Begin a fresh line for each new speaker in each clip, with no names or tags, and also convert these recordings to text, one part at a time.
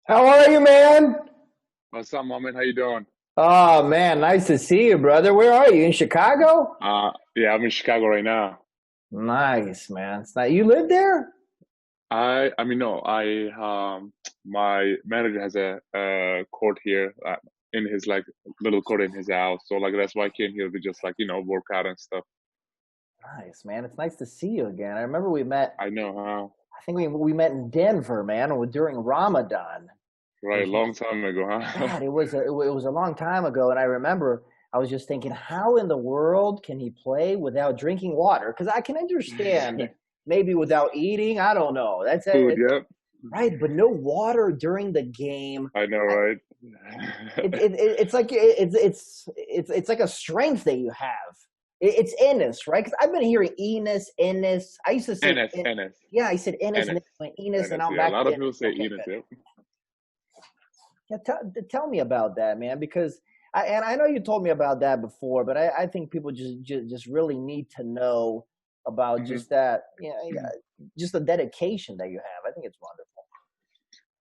How are you, man?
What's up, Moment? How you doing?
Oh, man, nice to see you, brother. Where are you? In Chicago?
Yeah, I'm in Chicago right now.
Nice, man. It's not, you live there?
I mean, no, my manager has a court here in his like little court in his house, so like that's why I came here to just like work out and stuff.
Nice, man. It's nice to see you again. I remember we met,
I know, huh?
I think we met in Denver, man, during Ramadan,
Right,
which
long
was,
time ago, huh?
God, it was a long time ago. And I remember I was just thinking, how in the world can he play without drinking water? Because I can understand maybe without eating. I don't know. That's
Food,
it,
yep.
right. But no water during the game.
I know, right?
It's like it's like a strength that you have. It's Enes, right? Because I've been hearing Enes. I used to say,
Ennis, Ennis,
yeah, I said Enes, and then
Ennis,
I went Enes, and
Ennis.
now I'm
Yeah, a
back
lot
to
of people
Enes.
say
Okay,
Ennis,
good.
yep.
Yeah, tell me about that, man, because I know you told me about that before, but I think people just really need to know about
hmm
just that, just the dedication that you have. I think it's wonderful.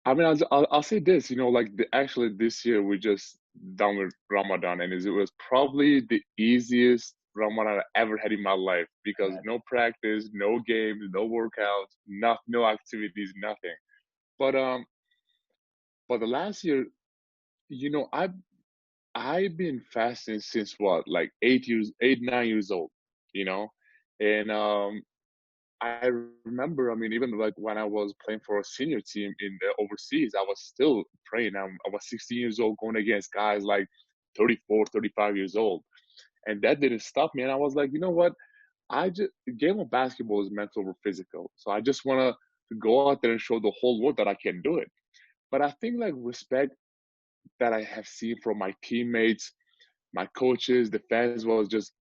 I mean, I'll say this, like actually this year we just done with Ramadan, and it was probably the easiest Ramadan I ever had in my life because no practice, no games, no workouts, no activities, nothing. But but the last year, you know, I've been fasting since what, like 8 years, 8, 9 years old, you know, and I remember, I mean, even like when I was playing for a senior team in the overseas, I was still praying. I was 16 years old going against guys like 34, 35 years old. And that didn't stop me. And I was like, you know what? The game of basketball is mental over physical. So I just want to go out there and show the whole world that I can do it. But I think like respect that I have seen from my teammates, my coaches, the fans was just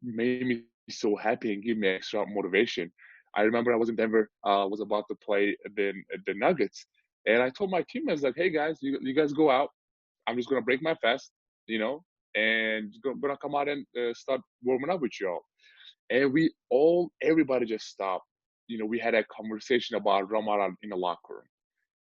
made me so happy and gave me extra motivation. I remember I was in Denver, was about to play the Nuggets, and I told my teammates like, "Hey guys, you guys go out. I'm just gonna break my fast, and gonna come out and start warming up with y'all." And everybody just stopped. We had a conversation about Ramadan in the locker room,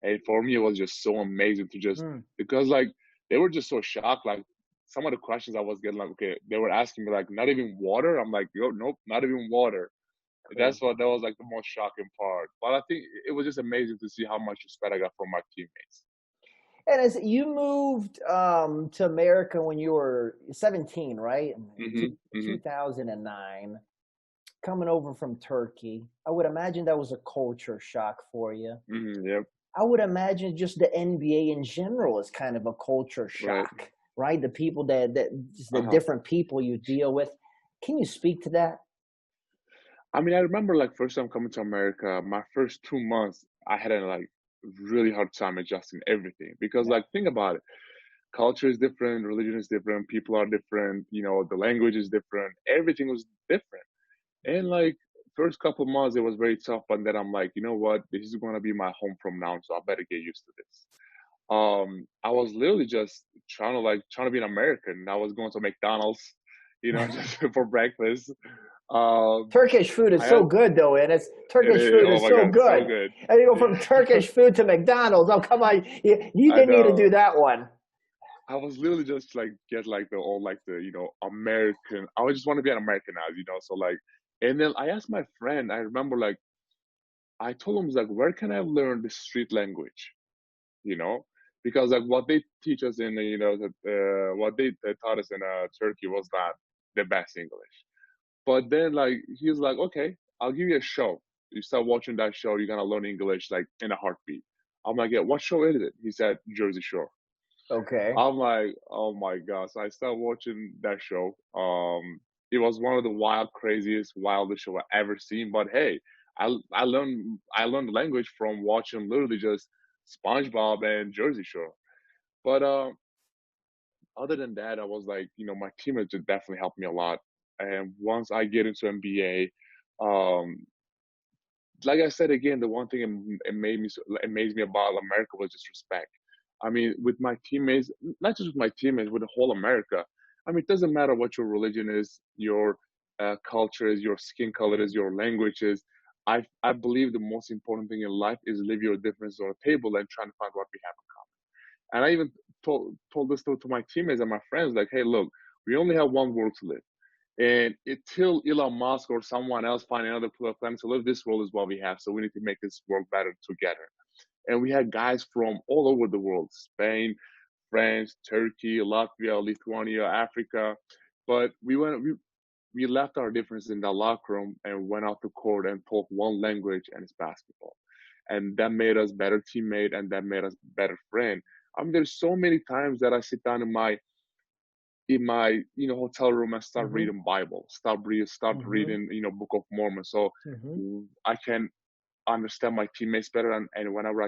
and for me, it was just so amazing to just
Mm,
because like they were just so shocked. Like some of the questions I was getting, like, okay, they were asking me like, not even water. I'm like, yo, nope, not even water.
crazy.
That was like the most shocking part. But I think it was just amazing to see how much respect I got from my teammates.
And as you moved to America when you were 17, right? In
Hmm.
2009, coming over from Turkey, I would imagine that was a culture shock for you.
Yep.
I would imagine just the NBA in general is kind of a culture
Right.
shock, right? The people just the
Uh huh.
different people you deal with. Can you speak to that?
I mean, I remember like first time coming to America, my first 2 months, I had a like really hard time adjusting everything because
Yeah.
like think about it. Culture is different, religion is different, people are different, the language is different, everything was different. And like first couple months it was very tough, but then I'm like, you know what, this is gonna be my home from now, so I better get used to this. I was literally just trying to be an American. I was going to McDonald's, just for breakfast. Um
Turkish food is
I
so
had
good, though, and it's
it
Turkish
is,
food
oh
is
my
so
god, so
good.
good.
And you go from Turkish food to McDonald's. Oh, come on, you
I
didn't need to do
know.
that one.
I was literally just like get like the all like the American. I would just want to be an American now, so like, and then I asked my friend. I remember like I told him like, where can I learn the street language? You know, because like what they teach us in what they taught us in Turkey was not the best English. But then like he was like, okay, I'll give you a show. You start watching that show, you're gonna learn English like in a heartbeat. I'm like, yeah, what show is it? He said Jersey Shore.
Okay.
I'm like, oh my god! So I started watching that show. It was one of the craziest, wildest show I ever seen. But hey, I learned the language from watching literally just SpongeBob and Jersey Shore. But other than that, I was like, my teammates just definitely helped me a lot. And once I get into NBA, like I said again, the one thing it amazed me about America was just respect. I mean, with my teammates, not just with my teammates, with the whole America. I mean, it doesn't matter what your religion is, your culture is, your skin color is, your language is. I believe the most important thing in life is leave your differences on the table and try to find what we have in common. And I even told this to my teammates and my friends, like, hey, look, we only have one world to live. And until Elon Musk or someone else find another planet to live, this world is what we have. So we need to make this world better together. And we had guys from all over the world: Spain, France, Turkey, Latvia, Lithuania, Africa. But we left our differences in the locker room and went out to court and talked one language, and it's basketball. And that made us better teammate, and that made us better friend. I mean, there's so many times that I sit down in my hotel room and start
Mm-hmm.
reading Bible, start
Mm-hmm.
reading Book of Mormon, so
Mm-hmm.
I can understand my teammates better. And whenever I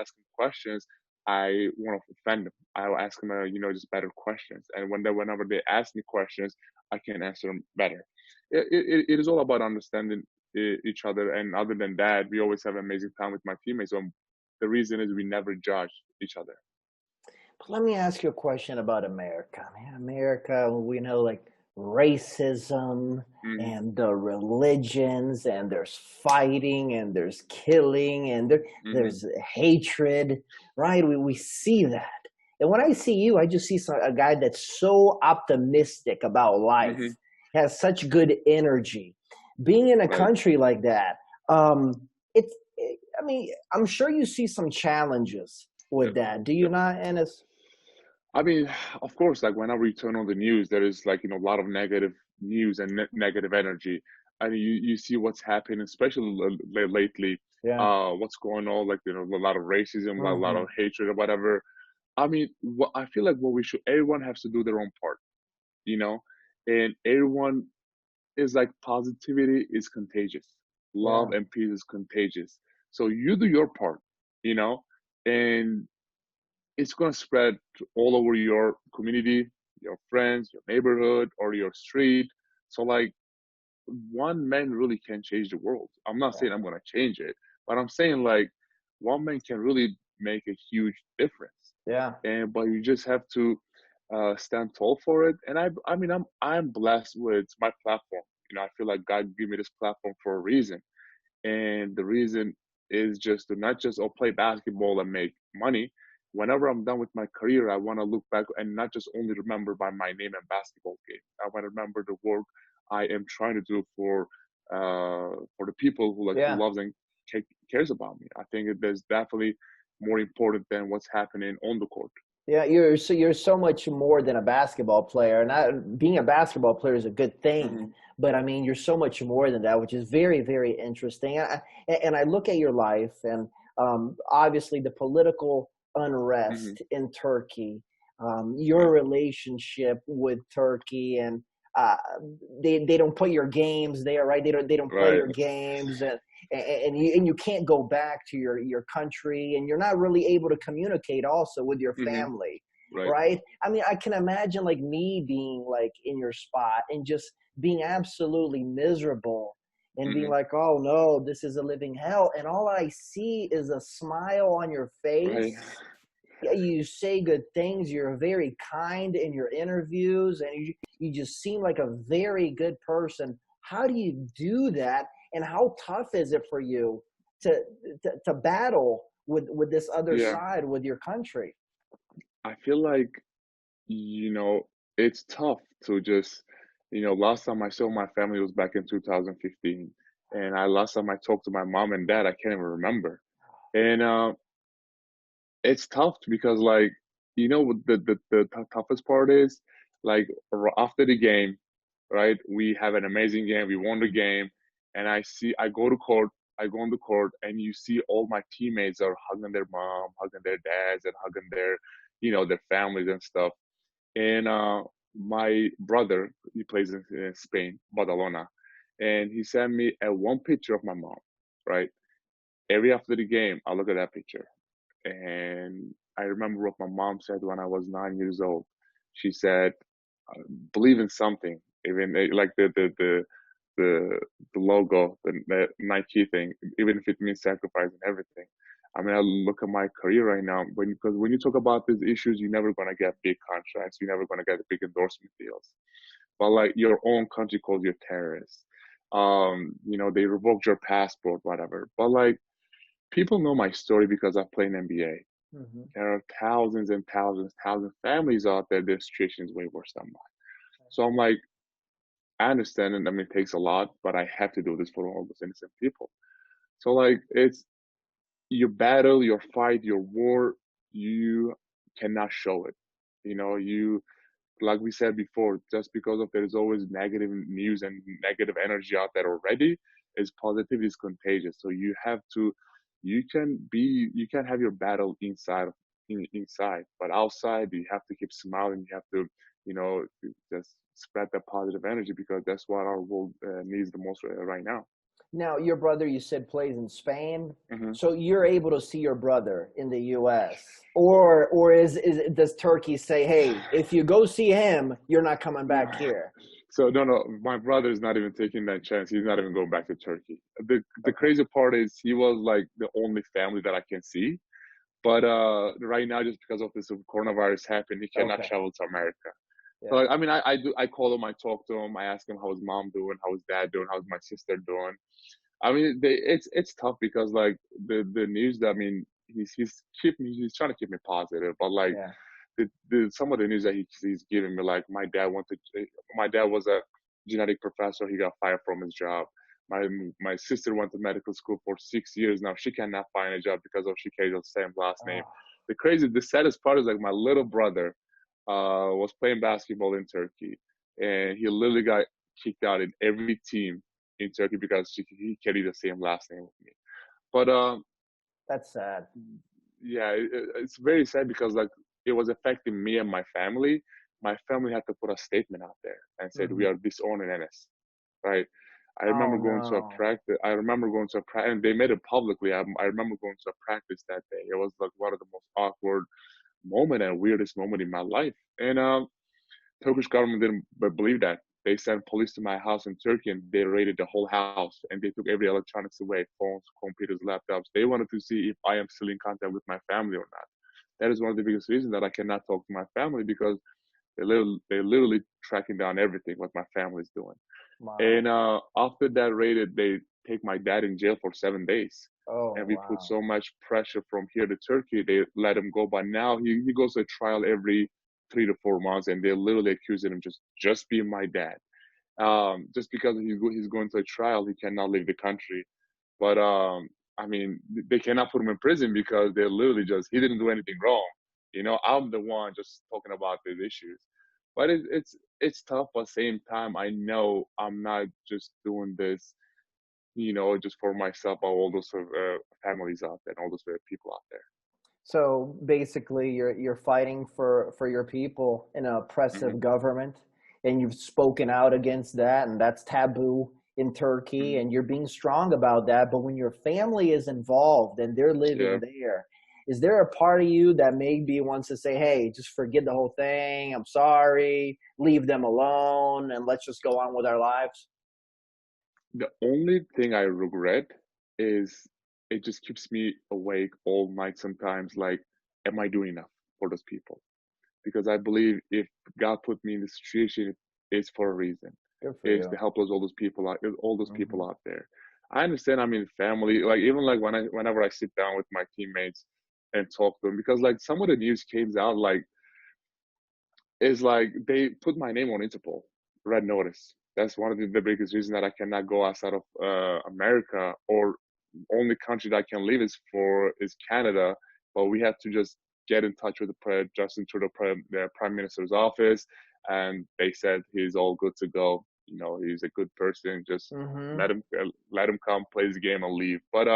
ask them questions, I want to offend them. I'll ask them just better questions, and whenever they ask me questions, I can answer them better. It is all about understanding each other, and other than that, we always have amazing time with my teammates. So the reason is we never judge each other.
But let me ask you a question about America. Man, America, we know like racism
Hmm.
and the religions, and there's fighting and there's killing and
Hmm.
there's hatred, right? We see that. And when I see you, I just see a guy that's so optimistic about life,
Hmm.
has such good energy. Being in a
Right.
country like that, um, I mean, I'm sure you see some challenges with
Yep.
that. Do you
Yep.
not, Ennis?
I mean, of course, like whenever you turn on the news, there is like a lot of negative news and negative energy, and you see what's happening, especially lately.
Yeah.
What's going on? Like a lot of racism, a lot of
Hmm.
hatred, or whatever. I mean, I feel like what we should everyone has to do their own part, you know, and everyone is like positivity is contagious, love
Yeah.
and peace is contagious. So you do your part, you know, and it's going to spread to all over your community, your friends, your neighborhood, or your street. So, like, one man really can change the world. I'm not
Yeah.
saying I'm going to change it, but I'm saying, like, one man can really make a huge difference.
Yeah.
But you just have to stand tall for it. And I mean, I'm blessed with my platform. I feel like God gave me this platform for a reason, and the reason is just to not just play basketball and make money. Whenever I'm done with my career, I want to look back and not just only remember by my name and basketball game. I want to remember the work I am trying to do for the people who
Yeah.
loves and cares about me. I think there's definitely more important than what's happening on the court.
Yeah, you're so much more than a basketball player. And being a basketball player is a good thing,
Hmm.
but I mean, you're so much more than that, which is very, very interesting. And I look at your life, and obviously the political
Hmm.
unrest in Turkey, your
Right.
relationship with Turkey, and uh, they don't put your games there, right? They don't play
Right.
your games, and you can't go back to your country, and you're not really able to communicate also with your
Hmm.
family,
Right.
right? I mean, I can imagine like me being like in your spot and just being absolutely miserable and being
Hmm.
like, oh no, this is a living hell, and all I see is a smile on your
Right.
face. Yeah, you say good things, you're very kind in your interviews, and you just seem like a very good person. How do you do that, and how tough is it for you to to battle with this other
Yeah.
side, with your country?
I feel like you know, it's tough to just, last time I saw my family was back in 2015. And last time I talked to my mom and dad, I can't even remember. And it's tough because, like, what the toughest part is, like, after the game, right? We have an amazing game. We won the game. And I go to court, I go on the court, and you see all my teammates are hugging their mom, hugging their dads, and hugging their families and stuff. And my brother, he plays in Spain, Badalona, and he sent me a one picture of my mom. Right, every after the game, I look at that picture, and I remember what my mom said when I was 9 years old. She said, "Believe in something, even like the the logo, the Nike thing, even if it means sacrificing everything." I mean, I look at my career right now, because when you talk about these issues, you're never gonna get big contracts, you're never gonna get big endorsement deals. But like your own country calls you a terrorist. They revoked your passport, whatever. But like, people know my story because I play in NBA.
Hmm.
There are thousands and thousands of families out there. Their situation is way worse than mine. So I'm like, I understand, and I mean, it takes a lot, but I have to do this for all those innocent people. So like, it's your battle, your fight, your war. You cannot show it. You, like we said before, just because of there is always negative news and negative energy out there already, is positivity is contagious. So you have to, you can have your battle inside, but outside you have to keep smiling. You have to, just spread that positive energy because that's what our world needs the most right now.
Now, your brother, you said, plays in Spain,
Hmm.
so you're able to see your brother in the U.S. Or does Turkey say, hey, if you go see him, you're not coming back here?
So no, no, my brother is not even taking that chance. He's not even going back to Turkey. The
Okay.
crazy part is he was like the only family that I can see. But right now, just because of this coronavirus happened, he cannot
Okay.
travel to America. So
Yeah.
like, I mean, I call him, I talk to him, I ask him how his mom doing, how his dad doing, how's my sister doing. I mean, it's tough because like the news that I mean, he's trying to keep me positive, but like
Yeah.
some of the news that he's giving me, like my dad was a genetic professor, he got fired from his job. My sister went to medical school for 6 years now. She cannot find a job because of she carries the same last name.
Oh,
The saddest part is like my little brother was playing basketball in Turkey, and he literally got kicked out in every team in Turkey because he carried the same last name with me. But
that's sad.
yeah, it's very sad because like it was affecting me and my family. My family had to put a statement out there and said we
Hmm.
are disowning Enes, right? I
Oh
remember going to a
no.
practice. I remember going to a practice, and they made it publicly. I remember going to a practice that day. It was like one of the most awkward moment and weirdest moment in my life. And Turkish government didn't believe that. They sent police to my house in Turkey and they raided the whole house and they took every electronics away, phones, computers, laptops. They wanted to see if I am still in contact with my family or not. That is one of the biggest reasons that I cannot talk to my family because they're literally tracking down everything what my family is doing. And
Wow.
after that raid, they take my dad in jail for 7 days.
Oh
And we put
wow.
so much pressure from here to Turkey, they let him go. But now he goes to trial every 3 to 4 months, and they're literally accusing him just being my dad. Just because he's going to a trial, he cannot leave the country. But I mean, they cannot put him in prison because they're literally just he didn't do anything wrong. I'm the one just talking about these issues. But it's tough. But at the same time, I know I'm not just doing this, just for myself, but all those families out there, and all those people out there.
So basically, you're fighting for your people in an oppressive
Hmm.
government, and you've spoken out against that, and that's taboo in Turkey,
Hmm.
and you're being strong about that. But when your family is involved and they're
Yeah.
living there, is there a part of you that maybe wants to say, "Hey, just forget the whole thing. I'm sorry. Leave them alone, and let's just go on with our lives"?
The only thing I regret is it just keeps me awake all night sometimes. Like, am I doing enough for those people? Because I believe if God put me in this situation, it's for a reason.
Good for
It's to
you.
help those all those people out, all those
Hmm.
people out there. I understand. I mean, family. Like even like whenever I sit down with my teammates and talk to them, because like some of the news came out like is like they put my name on Interpol, red notice. That's one of the biggest reasons that I cannot go outside of America, or only country that I can leave is Canada. But we have to just get in touch with Justin Trudeau, the Prime Minister's office, and they said he's all good to go. He's a good person. Just
Hmm.
let him come, play the game, and leave. But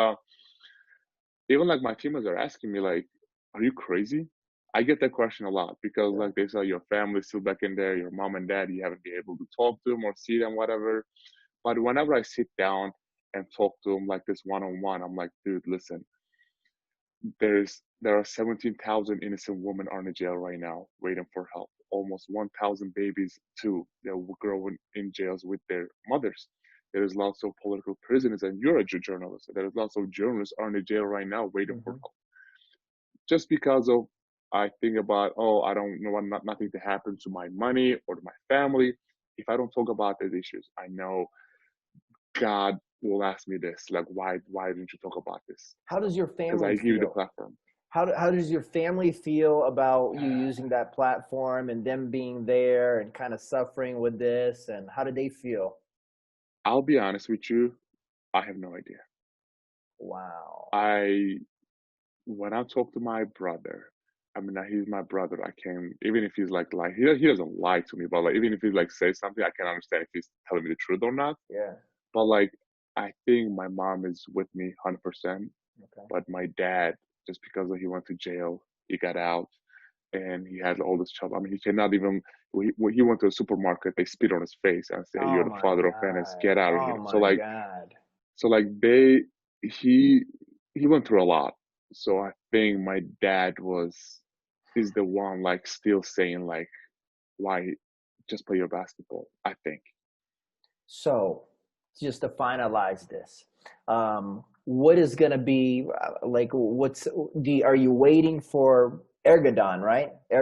even like my teammates are asking me like, "Are you crazy?" I get that question a lot because
Yeah.
like they say your family's still back in there, your mom and dad, you haven't been able to talk to them or see them, whatever. But whenever I sit down and talk to them like this one on one, I'm like, dude, listen, there are 17,000 innocent women are in jail right now waiting for help. Almost 1,000 babies too that were growing in jails with their mothers. There is lots of political prisoners, and you're a journalist. There is lots of journalists are in jail right now waiting for
Hmm.
help just because of I think about I don't want nothing to happen to my money or to my family if I don't talk about these issues. I know God will ask me this, like, why didn't you talk about this?
How does your
Because
family
I give you the
feel?
platform.
How does your family feel about you using that platform and them being there and kind of suffering with this? And how do they feel?
I'll be honest with you, I have no idea.
Wow.
I when I talk to my brother, I mean, he's my brother. I can, even if he's like lie, he doesn't lie to me, but like even if he like says something, I can understand if he's telling me the truth or not.
Yeah.
But like, I think my mom is with me 100%.
Okay.
But my dad, just because he went to jail, he got out, and he had all this trouble. I mean, he cannot even. When he went to a supermarket, they spit on his face and say, "You're
Oh
the
my
father of Enes.
God.
Get out of
Oh
here."
my God.
So like they, he, he went through a lot. So I think my dad is the one like still saying like, why, just play your basketball. I think.
So, just to finalize this, what is going to be like? Are you waiting for Erdogan, right?
Hmm.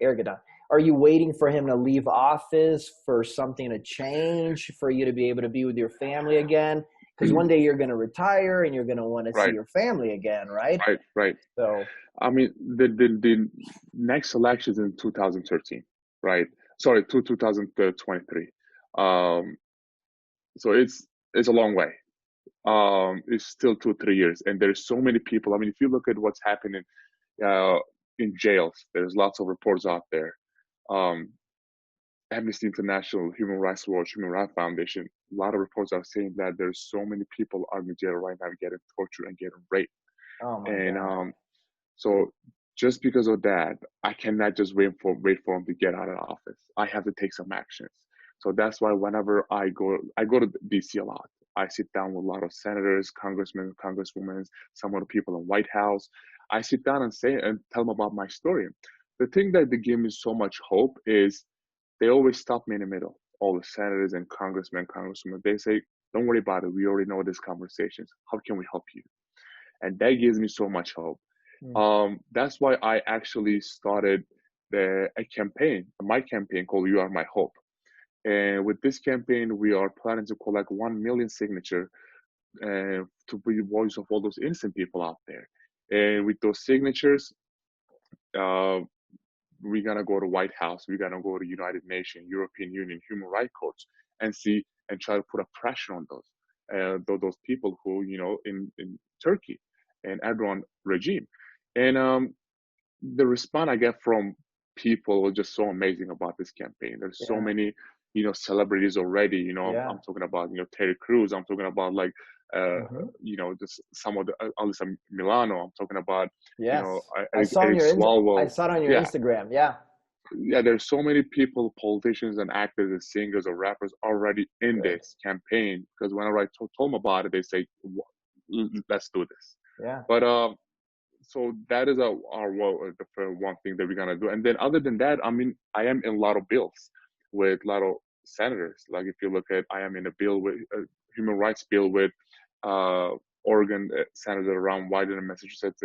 Erdogan. Are you waiting for him to leave office for something to change for you to be able to be with your family again? Because one day you're going to retire and you're going to want to see
Right,
your family again, right?
right.
So,
I mean, the next election is in 2013, right? Sorry, 2023. Um, so it's a long way. It's still 2 3 years, and there's so many people. I mean, if you look at what's happening uh, in jails, there's lots of reports out there. Um, Amnesty International, Human Rights Watch, Human Rights Foundation, a lot of reports are saying that there's so many people are in jail right now getting tortured and getting raped.
oh my
And
God.
so just because of that, I cannot just wait for him to get out of office. I have to take some actions. So that's why whenever I go to DC a lot. I sit down with a lot of senators, congressmen, congresswomen, some of the people in White House. I sit down and say and tell them about my story. The thing that they give me so much hope is they always stop me in the middle. All the senators and congressmen, congresswomen, they say, "Don't worry about it. We already know these conversations. How can we help you?" And that gives me so much hope.
Mm.
That's why I actually started a campaign, my campaign called "You Are My Hope." And with this campaign, we are planning to collect 1 million signature to be the voice of all those innocent people out there. And with those signatures, uh, we're gonna go to White House, we're gonna go to United Nations, European Union, human rights courts, and see and try to put a pressure on those people who in Turkey and Erdogan regime. And the response I get from people was just so amazing about this campaign. There's so
Yeah.
many, celebrities already.
Yeah.
I'm talking about, Terry Crews. I'm talking about like,
Hmm.
just some of the Alyssa Milano. I'm talking about,
Yes.
Eric
I
Swalwell.
saw it on your
Yeah,
Instagram. Yeah.
yeah. There's so many people, politicians and actors and singers or rappers already in
Good.
this campaign. Because whenever I told them about it, they say, Let's do this."
Yeah.
But so that is the one thing that we're gonna do. And then other than that, I mean, I am in a lot of bills with a lot of senators. Like if you look at, I am in a bill with a human rights bill with uh, Oregon Senator Ron Wyden and Massachusetts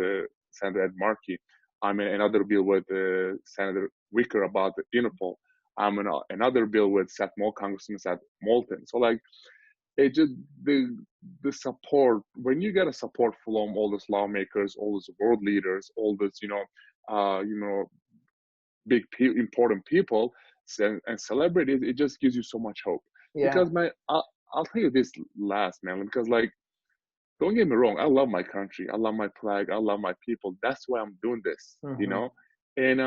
Senator Ed Markey. I'm in another bill with Senator Wicker about the Interpol. I'm in another bill with Congressman Seth Moulton. So like it just the support when you get a support from all those lawmakers, all those world leaders, all those important people and celebrities, it just gives you so much hope.
Yeah.
Because man, I'll tell you this last, man, because like don't get me wrong, I love my country, I love my flag, I love my people. That's why I'm doing this,
Hmm.
and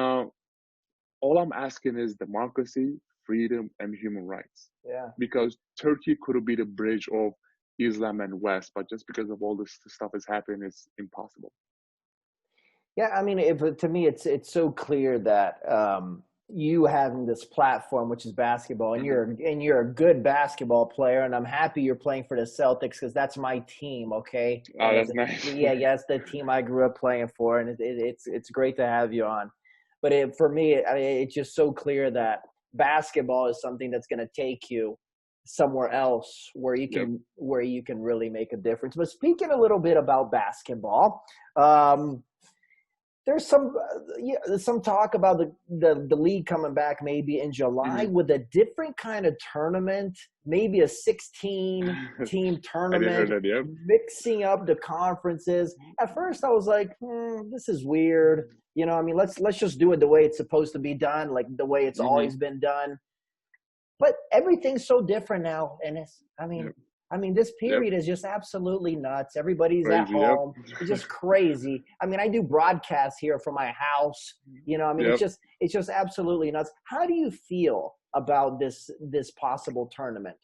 all I'm asking is democracy, freedom, and human rights.
Yeah.
Because Turkey could be the bridge of Islam and West, but just because of all this stuff is happening, it's impossible.
Yeah. I mean, if to me, it's so clear that you having this platform, which is basketball, and
Hmm.
you're a good basketball player, and I'm happy you're playing for the Celtics because that's my team. Okay,
Oh,
and
that's nice.
yeah, that's the team I grew up playing for, and it's great to have you on. But for me, it's just so clear that basketball is something that's going to take you somewhere else
Yep.
where you can really make a difference. But speaking a little bit about basketball. Um, there's some talk about the league coming back maybe in July
Hmm.
with a different kind of tournament, maybe a 16 team
I did hear
tournament,
that. Yep.
mixing up the conferences. At first, I was like, this is weird. You know, I mean, let's just do it the way it's supposed to be done, like the way it's
Hmm.
always been done. But everything's so different now, and
Yep.
I mean, this
Yep.
period is just absolutely nuts. Everybody's at
Crazy. Yep.
home. It's just crazy. I mean, I do broadcasts here from my house. You know, I mean,
Yep.
it's just absolutely nuts. How do you feel about this possible tournament?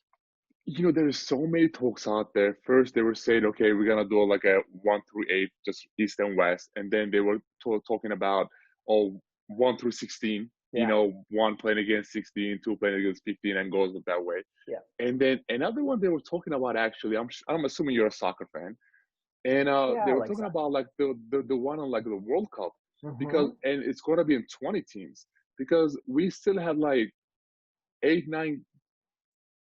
There's so many talks out there. First, they were saying, okay, we're gonna do like a 1 through 8, just East and West, and then they were talking about, oh, 1 through 16.
Yeah,
One playing against 16, two playing against 15, and goes that way.
yeah,
And then another one they were talking about, actually, I'm assuming you're a soccer fan, and
yeah.
they
I
were
like
talking
soccer.
about like the one on like the World Cup, because
Hmm.
and it's gonna be in 20 teams, because we still have like 8, 9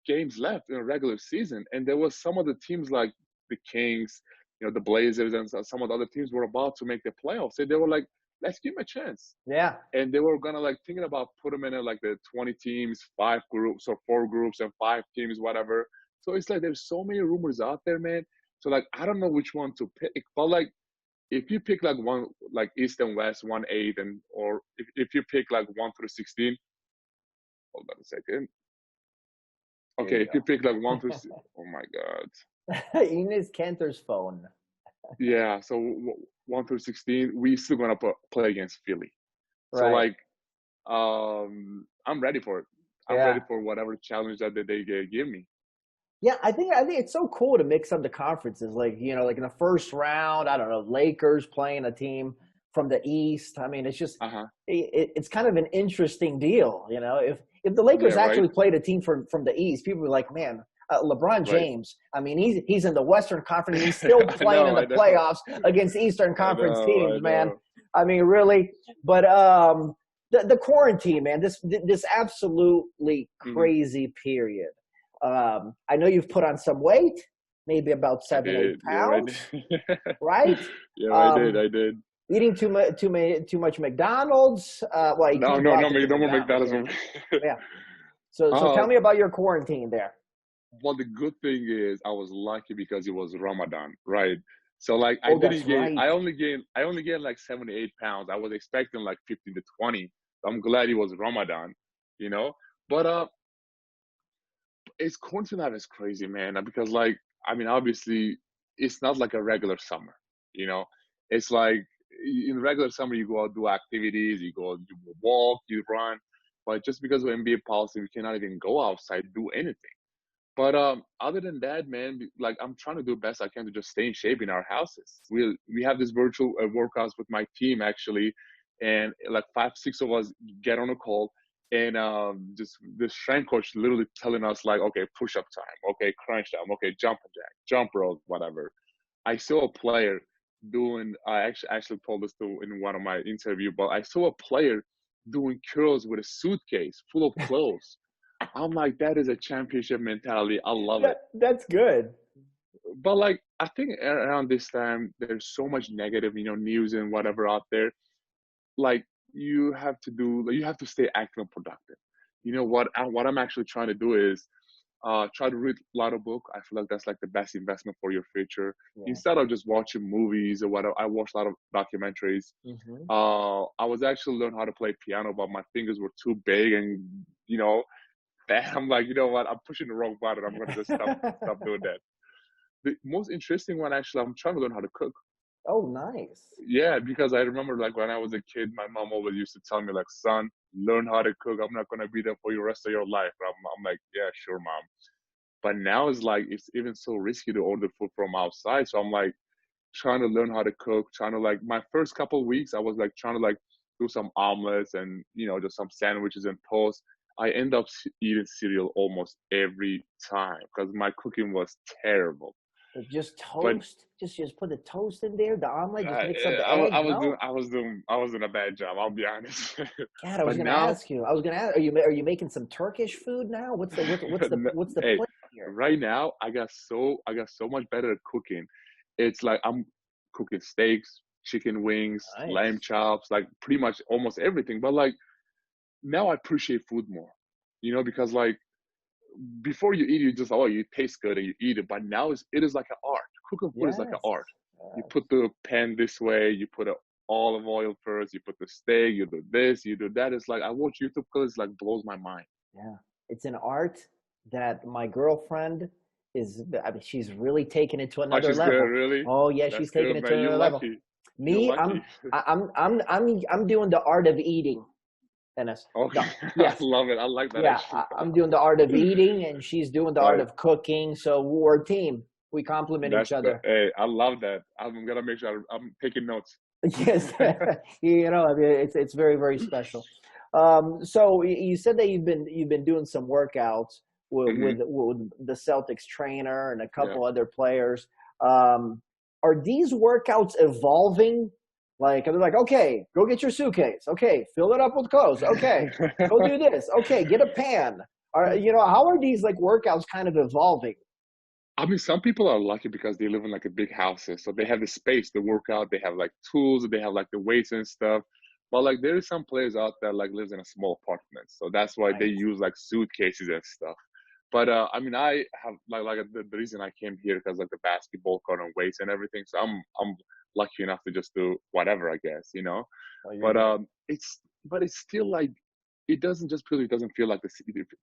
games left in a regular season, and there was some of the teams like the Kings, the Blazers, and some of the other teams were about to make the playoffs. So they were like, let's give them a chance,
Yeah,
and they were gonna like thinking about put them in like the 20 teams, 5 groups or 4 groups and 5 teams, whatever. So it's like there's so many rumors out there, man. So like I don't know which one to pick, but like if you pick like one, like East and West, 1, 8, and or if you pick like 1 through 16, hold on a second.
here
Okay,
you
if you pick like
go.
oh my god.
Enes Kanter's phone.
Yeah, so 1 through 16, we still gonna play against Philly. So
Right.
like, I'm ready for it. I'm ready
Yeah.
for whatever challenge that they give me.
Yeah, I think it's so cool to mix up the conferences. Like, you know, like in the first round, I don't know, Lakers playing a team from the East. I mean, it's just
Uh huh.
it's kind of an interesting deal, you know. If the Lakers
Yeah. Right.
actually played a team from the East, people were like, man, LeBron
Right.
James. I mean, he's in the Western Conference and he's still
I
playing in
know.
the
I know.
playoffs against Eastern
I
Conference
know. I
teams, man.
know.
I mean, really. But the quarantine, man, this absolutely
Hmm.
crazy period. I know you've put on some weight, maybe about
I
7, 8
did. Yeah. I did.
pounds, right?
Yeah. I did.
Um,
I did.
eating too much McDonald's. Well, you
No.
can't
No.
go
No.
out to eat
No more
McDonald's.
McDonald's.
Yeah, yeah. So
uh,
tell me about your quarantine there.
Well, the good thing is I was lucky because it was Ramadan, right? So like I
Oh,
didn't
that's
gain.
right.
I only gained like 7 to 8 pounds. I was expecting like 15 to 20. I'm glad it was Ramadan, you know. But it's quarantine life is crazy, man. Because like I mean, obviously, it's not like a regular summer, you know. It's like in regular summer you go out do activities, you walk, you run. But just because of NBA policy, we cannot even go outside do anything. But other than that, man, like I'm trying to do the best I can to just stay in shape in our houses. We have this virtual workouts with my team actually, and like 5, 6 of us get on a call, and just the strength coach literally telling us like, okay, push up time, okay, crunch time, okay, jump jack, jump rope, whatever. I saw a player doing. I actually told this to in one of my interview, but I saw a player doing curls with a suitcase full of clothes. I'm like, that is a championship mentality. I love it.
That's good.
But like, I think around this time, there's so much negative, news and whatever out there. Like, you have to stay active and productive. What I'm actually trying to do is try to read a lot of book. I feel like that's like the best investment for your future.
Yeah.
Instead of just watching movies or whatever, I watch a lot of documentaries.
Hmm.
I was actually learning how to play piano, but my fingers were too big, and and I'm like, you know what? I'm pushing the wrong button. I'm gonna just stop doing that. The most interesting one, actually, I'm trying to learn how to cook.
Oh, nice.
Yeah, because I remember like when I was a kid, my mom always used to tell me like, son, learn how to cook. I'm not gonna be there for you the rest of your life. I'm like, yeah, sure, mom. But now it's like it's even so risky to order food from outside. So I'm like trying to learn how to cook, trying to like my first couple of weeks, I was like trying to like do some omelets and just some sandwiches and toast. I end up eating cereal almost every time because my cooking was terrible.
Just
But
toast. Just put the toast in there. The omelet. Just
I,
mix up the
I
eggs.
was doing
No.
a bad job. I'll be honest.
God, I was
But
going to
now,
ask you. I was going to ask. Are you making some Turkish food now? What's the
hey,
plan here?
right now I got so much better at cooking. It's like I'm cooking steaks, chicken wings, lamb
Nice.
chops, like pretty much almost everything. But like now I appreciate food more, because like before you eat, you just, oh, you taste good and you eat it. But now it is like an art. Cooking food is like an
Yes.
art. You
Yes.
put the pan this way, you put a olive oil first, you put the steak, you do this, you do that. It's like I watch YouTube because it like blows my mind.
Yeah. It's an art that my girlfriend is, I mean, she's really taking it to
Oh,
another
she's good,
level.
really?
Oh yeah,
That's
she's taking
good,
it to
man. You're
another level.
lucky. You're
Me,
lucky.
I'm doing the art of eating. Dennis.
Okay,
No,
I
yes.
love it. I like that
Yeah,
actually.
I'm doing the art of eating and she's doing the art
Right.
of cooking. So we're a team. We complement each
That's the
other.
hey, I love that. I'm gonna make sure I'm taking notes.
Yes, I mean, it's very very special. So you said that you've been doing some workouts with the Celtics trainer and a
Yeah.
couple other players. Are these workouts evolving? Like they're like, okay, go get your suitcase. Okay, fill it up with clothes. Okay, go do this. Okay, get a pan. How are these like workouts kind of evolving?
I mean, some people are lucky because they live in like a big houses, so they have the space to work out. They have like tools, they have like the weights and stuff. But like there is some players out there like lives in a small apartment, so that's why they
Right.
use like suitcases and stuff. But I mean, I have like the reason I came here because like the basketball court and weights and everything. So I'm lucky enough to just do whatever, I guess.
Oh, you're
But
good.
it's still like it doesn't just feel it doesn't feel like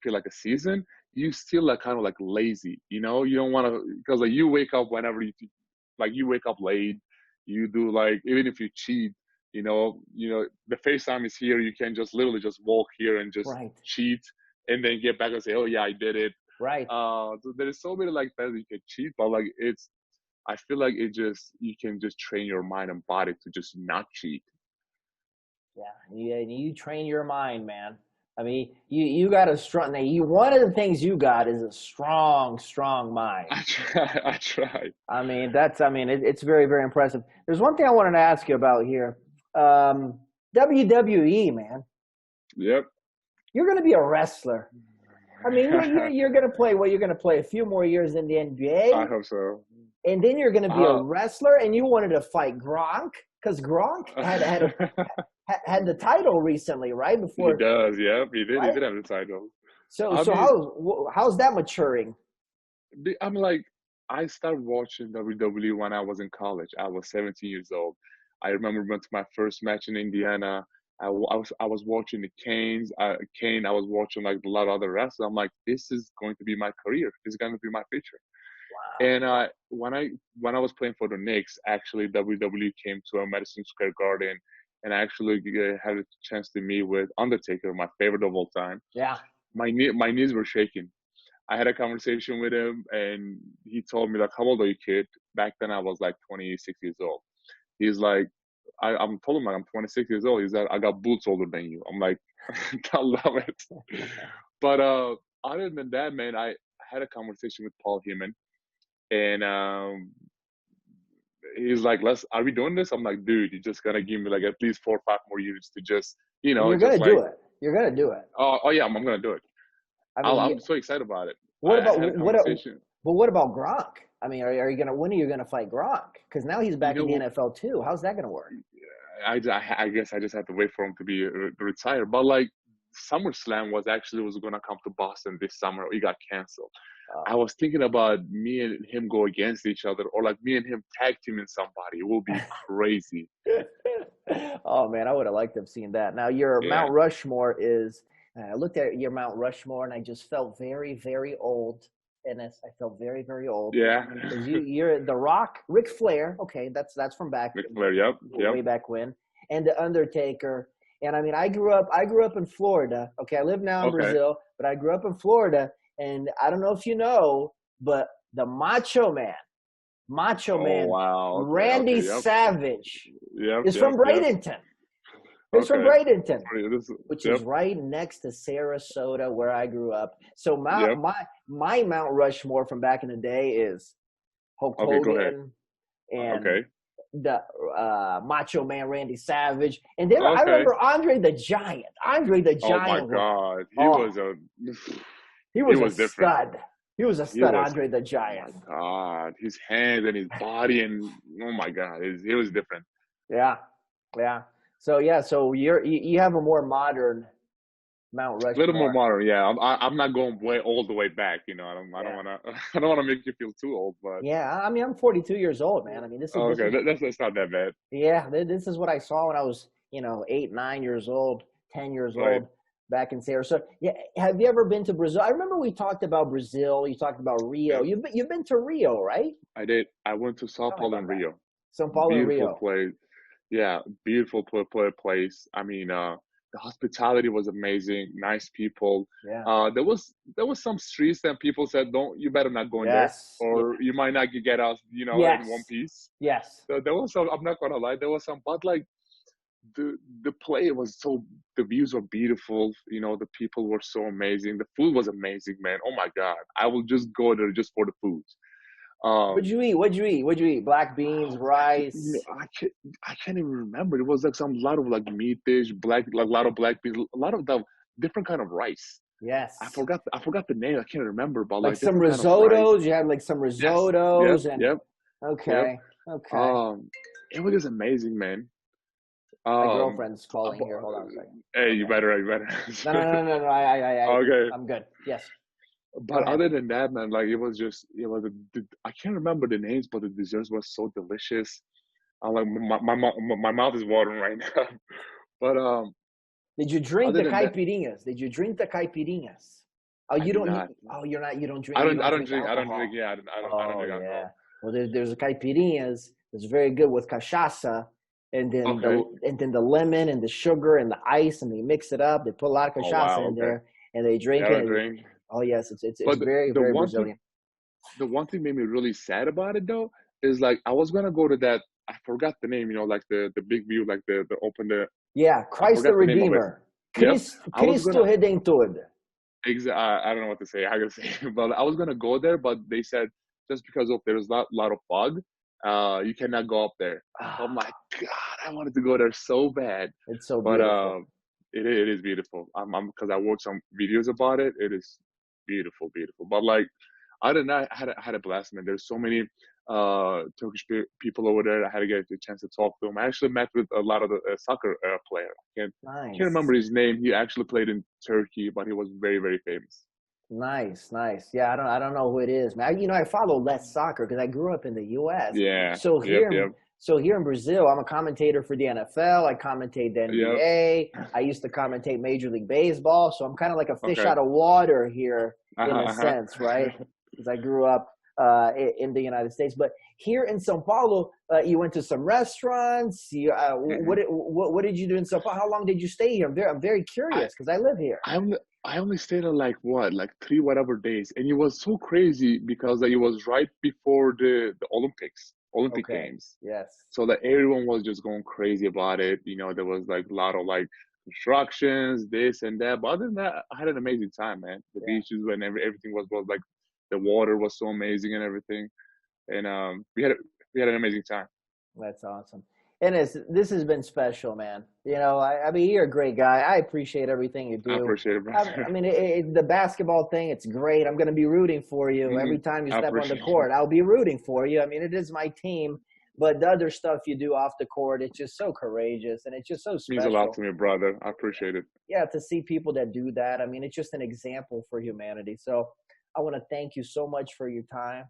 feel like a season. You still like kind of like lazy, you don't want to because like you wake up whenever you wake up late. You do like even if you cheat, the FaceTime is here. You can just literally just walk here and just
Right.
cheat and then get back and say, oh yeah, I did it.
Right.
So there's so many like that you can cheat, but like I feel like you can just train your mind and body to just not cheat.
Yeah, you train your mind, man. I mean, you got a strong. Now, one of the things you got is a strong, strong mind.
I try. I try.
It's very, very impressive. There's one thing I wanted to ask you about here. Um, WWE, man,
Yep.
you're going to be a wrestler. I mean, you're going to play. Well, you're going to play a few more years in the
I
NBA,
hope so.
and then you're going to be a
Uh,
wrestler, and you wanted to fight Gronk because Gronk had the title recently, right
he
before,
does. Yep. He did. He
right?
did have the title.
So
I
so
mean,
how's that maturing?
I'm like, I started watching WWE when I was in college. I was 17 years old. I remember went to my first match in Indiana. I was watching the Canes. Kane. I was watching like a lot of other wrestlers. I'm like, this is going to be my career. This is going to be my future.
Wow.
And when I was playing for the Knicks, actually WWE came to a Madison Square Garden, and I actually had a chance to meet with Undertaker, my favorite of all time.
Yeah.
My knees were shaking. I had a conversation with him, and he told me like, "How old are you, kid?" Back then, I was like 26 years old. He's like, I'm told him like I'm 26 years old. He's like, "I got boots older than you." I'm like, I love it. But other than that, man, I had a conversation with Paul Heyman, and he's like, "Let's. Are we doing this?" I'm like, "Dude, you're just gonna give me like at least 4 or 5 more years to just,
And you're
just
gonna
like,
do it. You're gonna do it.
oh yeah, I'm gonna do it.
I mean,
I'm so excited about it.
what
I
about
had a
what?
conversation.
But what about Gronk? I mean, are you gonna when are you gonna fight Gronk? Because now he's
You
back in the
know,
NFL too. How's that gonna work?
I guess I just had to wait for him to be retired. But like SummerSlam was gonna come to Boston this summer. It got canceled. I
Uh,
was thinking about me and him go against each other, or like me and him tag teaming somebody. It will be crazy.
oh man, I would have liked to have seen that. Now your
Yeah,
Mount Rushmore is. I looked at your Mount Rushmore and I just felt very, very old. And I felt very, very old
yeah.
because you're The Rock, Ric Flair. Okay, that's from back
Ric Flair. Yep, yep.
way back when, and the Undertaker. And I mean, I grew up in Florida. Okay, I live now in
Okay.
Brazil, but I grew up in Florida, and I don't know if you know, but the Macho
Oh
Man,
wow. Okay.
Randy
Okay. Yep.
Savage
Yep.
is
Yep.
from
Yep.
Bradenton. He's from
Okay.
Bradenton, which is
Yep.
right next to Sarasota, where I grew up. So
Yep.
my Mount Rushmore from back in the day is Hulk
Okay. Go ahead.
Hogan and
Okay.
the Macho Man Randy Savage, and then I
Okay.
remember Andre the Giant. Andre the
Oh my
Giant was
God.
oh, he
he
was a
was different.
stud. He was a
He
stud,
was,
Andre the
oh my
Giant.
God, his hands and his body and oh my God, he was different.
Yeah, yeah. So yeah, so you have a more modern Mount
A little more
Rushmore.
modern, yeah. I'm not going way all the way back, you know. I don't
Yeah,
wanna I don't wanna make you feel too old, but
yeah. I mean, I'm 42 years old, man. I mean, this
okay,
is
that's not that bad,
yeah, this is what I saw when I was, 8, 9 years old, 10 years
right?
old, back in Sarasota. Yeah, have you ever been to Brazil? I remember we talked about Brazil. You talked about Rio.
Yeah,
You've been to Rio, right?
I did. I went to Sao
Tell me
Paulo
about
and
that.
Rio.
São Paulo and
Beautiful
Rio.
place. Yeah, beautiful place. I mean, the hospitality was amazing. Nice people.
Yeah.
There was some streets that people said, "Don't, you better not go in there,
Yes. Yeah.
or you might not get out, in one
Yes.
piece."
Yes.
So there was some. I'm not gonna lie, there was some, but like the play was so, the views were beautiful. The people were so amazing. The food was amazing, man. Oh my god, I will just go there just for the food.
What'd
Um,
you eat? What'd you eat? What'd you eat? Black beans, rice.
I can't even remember. It was like some lot of like meat dish, like a lot of black beans, a lot of the different kind of rice.
Yes.
I forgot the name. I can't remember, but
Like
like
some
different kind of rice.
risottos. You had like some
Yes. Yep.
risottos and
Yep. Yep.
okay. Okay.
Um, it was just amazing, man.
My
Um,
girlfriend's calling here. Hold on a second.
hey, you
Okay.
better,
No, no, no, no, no.
okay.
I'm good. Yes. Go
But
ahead.
other than that, man, like I can't remember the names, but the desserts were so delicious. I'm like my mouth is watering right now. But
Did you drink
other
the
than that,
caipirinhas? Did you drink the caipirinhas? Oh,
I
you
did
don't.
not.
Oh, you're not. You don't drink.
I
You
don't.
don't
I don't
drink
drink. I don't drink.
alcohol.
Yeah, I don't
Oh
drink
yeah.
alcohol.
Well, there's a caipirinhas that's very good with cachaça, and then
Okay.
the lemon and the sugar and the ice, and they mix it up. They put a lot of
Oh
cachaça
wow.
in
Okay.
there, and they
Yeah,
drink
I don't
it.
drink.
Oh yes, it's
But
very
the
very
one thing,
Brazilian.
made me really sad about it though is like I was gonna go to that. I forgot the name. Like the big view, like the open the.
Yeah,
I
Christ the
forgot the name of it.
Redeemer,
Yep. I was
Cristo
gonna.
Redentor.
I don't know what to say. I gotta say, but I was gonna go there, but they said just because of there's a lot of fog, you cannot go up there. So I'm
Ah,
like, God, I wanted to go there so bad,
it's so
but
beautiful.
it is beautiful. I'm because I watched some videos about it. It is beautiful, beautiful. But like, other than that, I had a blast, man. There's so many Turkish people over there. I had to get the chance to talk to them. I actually met with a lot of the soccer player. Can't
Nice.
remember his name. He actually played in Turkey, but he was very, very famous.
Nice, nice. Yeah, I don't know who it is, man. I follow less soccer because I grew up in the U.S.
Yeah.
So
Yep.
here,
Yep.
so here in Brazil, I'm a commentator for the NFL. I commentate the
Yep.
NBA. I used to commentate Major League Baseball. So I'm kind of like a fish
Okay.
out of water here in a
Uh huh.
sense, right? Because I grew up in the United States. But here in São Paulo, you went to some restaurants.
Hmm.
What did you do in São Paulo? How long did you stay here? I'm very
I
curious because I live here.
I only I only stayed there like what, like three whatever days, and it was so crazy because it was right before the Olympic
Okay.
Games.
Yes.
So that everyone was just going crazy about it. There was like a lot of like constructions, this and that. But other than that, I had an amazing time, man. The
Yeah.
beaches and everything was like the water was so amazing and everything. And we had an amazing time.
That's awesome. And this has been special, man. I mean, you're a great guy. I appreciate everything you
I
do.
appreciate it,
I
brother.
mean, the basketball thing, it's great. I'm going to be rooting for you every
Hmm.
time you
I
step on the
appreciate it.
court. I'll be rooting for you. I mean, it is my team, but the other stuff you do off the court, it's just so courageous and it's just so
Means a lot
special.
to me, brother. I appreciate it.
Yeah, to see people that do that. I mean, it's just an example for humanity. So I want to thank you so much for your time.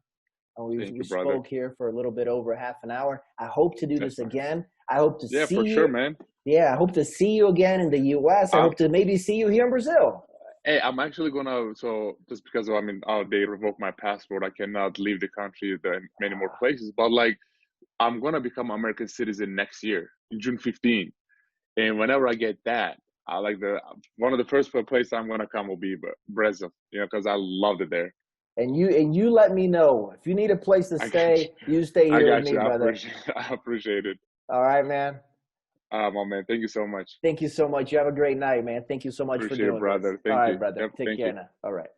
And
Thank
we
you, brother.
spoke here for a little bit over half an hour. I hope to do
That's
this
nice.
again. I hope to
Yeah,
see
for sure,
you.
man.
Yeah, I hope to see you again in the U.S. I
Uh,
hope to maybe see you here in Brazil.
hey, I'm actually gonna, so just because they revoked my passport, I cannot leave the country in many more
Ah,
places. But like, I'm gonna become an American citizen next year, in June 15th. And whenever I get that, I like the one of the first places I'm gonna come will be Brazil. Because I loved it there.
and you let me know if you need a place to
I got
stay.
you.
You stay
I
here with
got
me,
you.
brother.
I appreciate it.
All right, man.
My man. Thank you so much.
Thank you so much. You have a great night, man. Thank you so much for
Appreciate it,
doing this.
brother.
All
Thank
right,
you.
brother.
Yep.
Take
Thank
care
you.
now. All right.